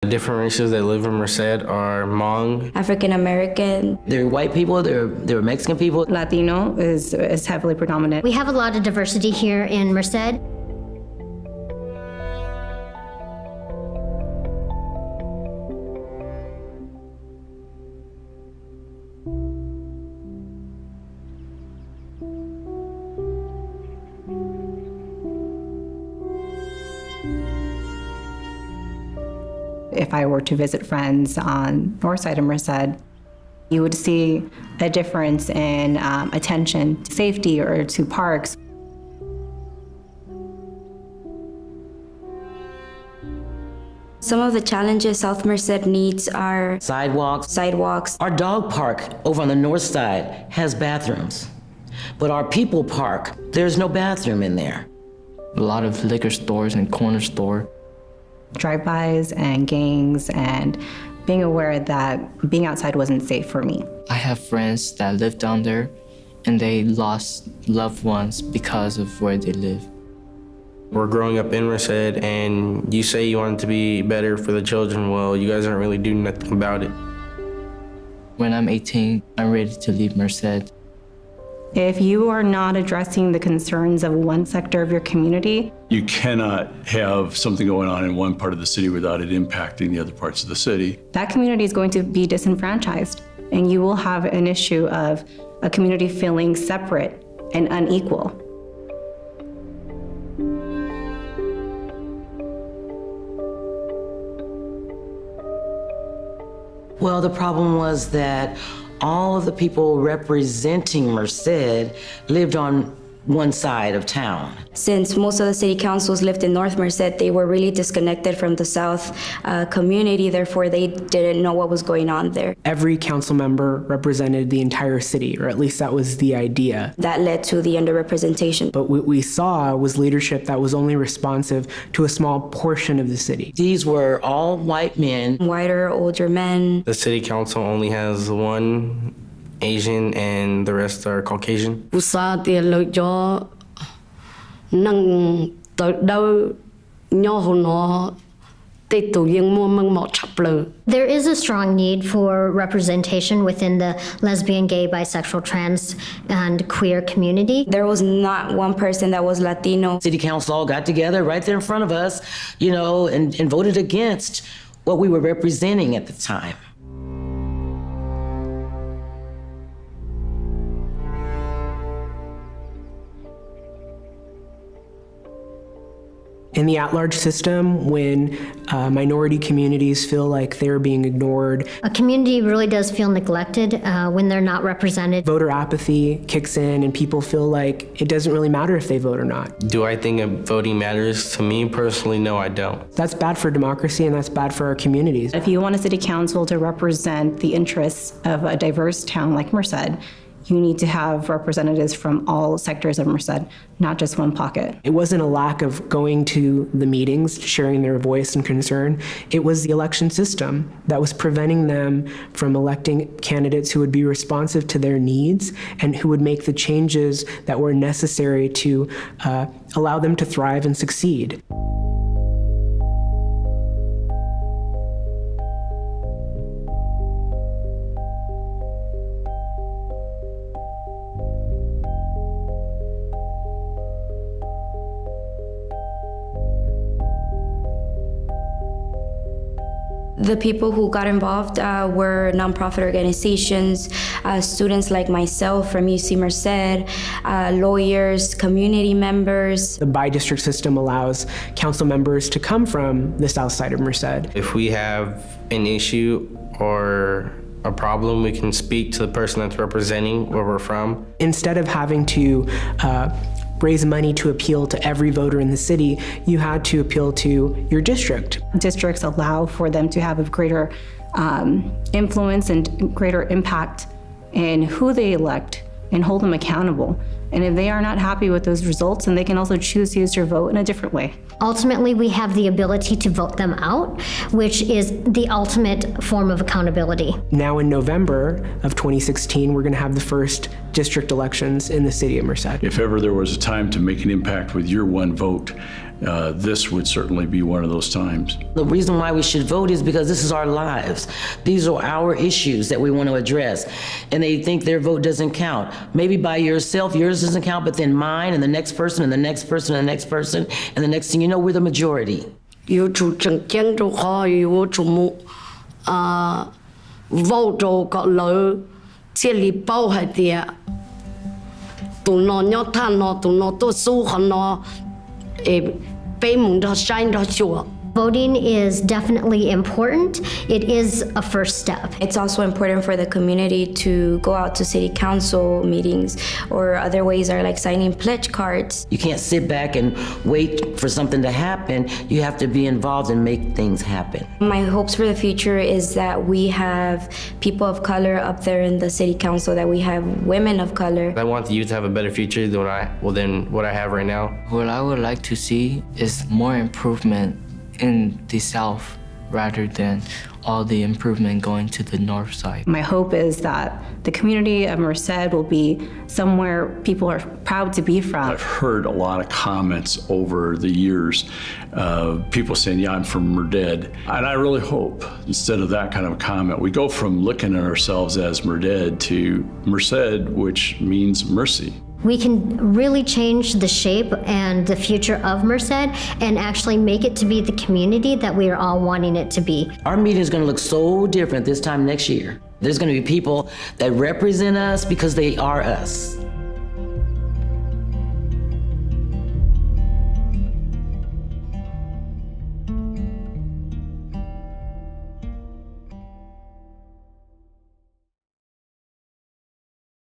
The different races that live in Merced are Hmong, African American. There are white people, there are Mexican people. Latino is heavily predominant. We have a lot of diversity here in Merced. If I were to visit friends on north side of Merced, you would see a difference in attention to safety or to parks. Some of the challenges South Merced needs are Sidewalks. Our dog park over on the north side has bathrooms, but our people park, there's no bathroom in there. A lot of liquor stores and corner store. Drive-bys and gangs, and being aware that being outside wasn't safe for me. I have friends that live down there and they lost loved ones because of where they live. We're growing up in Merced, and you say you want it to be better for the children. Well, you guys aren't really doing nothing about it. When I'm 18, I'm ready to leave Merced. If you are not addressing the concerns of one sector of your community, you cannot have something going on in one part of the city without it impacting the other parts of the city. that community is going to be disenfranchised, and you will have an issue of a community feeling separate and unequal. Well, the problem was that all of the people representing Merced lived on one side of town. Since most of the city councils lived in North Merced, they were really disconnected from the South community, therefore they didn't know what was going on there. Every council member represented the entire city, or at least that was the idea. That led to the underrepresentation. But what we saw was leadership that was only responsive to a small portion of the city. These were all white men. Whiter, older men. The city council only has one Asian and the rest are Caucasian. There is a strong need for representation within the lesbian, gay, bisexual, trans, and queer community. There was not one person that was Latino. City council all got together right there in front of us, and voted against what we were representing at the time. In the at-large system, when minority communities feel like they're being ignored, A community really does feel neglected when they're not represented. voter apathy kicks in and people feel like it doesn't really matter if they vote or not. Do I think voting matters? To me personally, no, I don't. That's bad for democracy and that's bad for our communities. If you want a city council to represent the interests of a diverse town like Merced, you need to have representatives from all sectors of Merced, not just one pocket. It wasn't a lack of going to the meetings, sharing their voice and concern. It was the election system that was preventing them from electing candidates who would be responsive to their needs and who would make the changes that were necessary to allow them to thrive and succeed. The people who got involved were nonprofit organizations, students like myself from UC Merced, lawyers, community members. The by-district system allows council members to come from the south side of Merced. If we have an issue or a problem, we can speak to the person that's representing where we're from. Instead of having to raise money to appeal to every voter in the city, you had to appeal to your district. Districts allow for them to have a greater influence and greater impact in who they elect and hold them accountable. And if they are not happy with those results, then they can also choose to use their vote in a different way. Ultimately, we have the ability to vote them out, which is the ultimate form of accountability. Now in November of 2016, we're going to have the first district elections in the city of Merced. If ever there was a time to make an impact with your one vote, this would certainly be one of those times. The reason why we should vote is because this is our lives. These are our issues that we want to address. And they think their vote doesn't count. Maybe by yourself, yours doesn't count, but then mine and the next person and the next person and the next person. And the next thing you know, we're the majority. 要做政經都可以，我做冇vote 做個女，即係你包係啲，都攞咗攤攞，都攞都輸行攞，俾門都曬咗做。 Voting is definitely important. It is a first step. It's also important for the community to go out to city council meetings, or other ways are like signing pledge cards. You can't sit back and wait for something to happen. You have to be involved and make things happen. My hopes for the future is that we have people of color up there in the city council, that we have women of color. I want the youth to have a better future than what I have right now. What I would like to see is more improvement in the south rather than all the improvement going to the north side. My hope is that the community of Merced will be somewhere people are proud to be from. I've heard a lot of comments over the years of people saying, yeah, I'm from Merced. And I really hope, instead of that kind of a comment, we go from looking at ourselves as Merced to Merced, which means mercy. We can really change the shape and the future of Merced and actually make it to be the community that we are all wanting it to be. Our meeting is going to look so different this time next year. There's going to be people that represent us because they are us.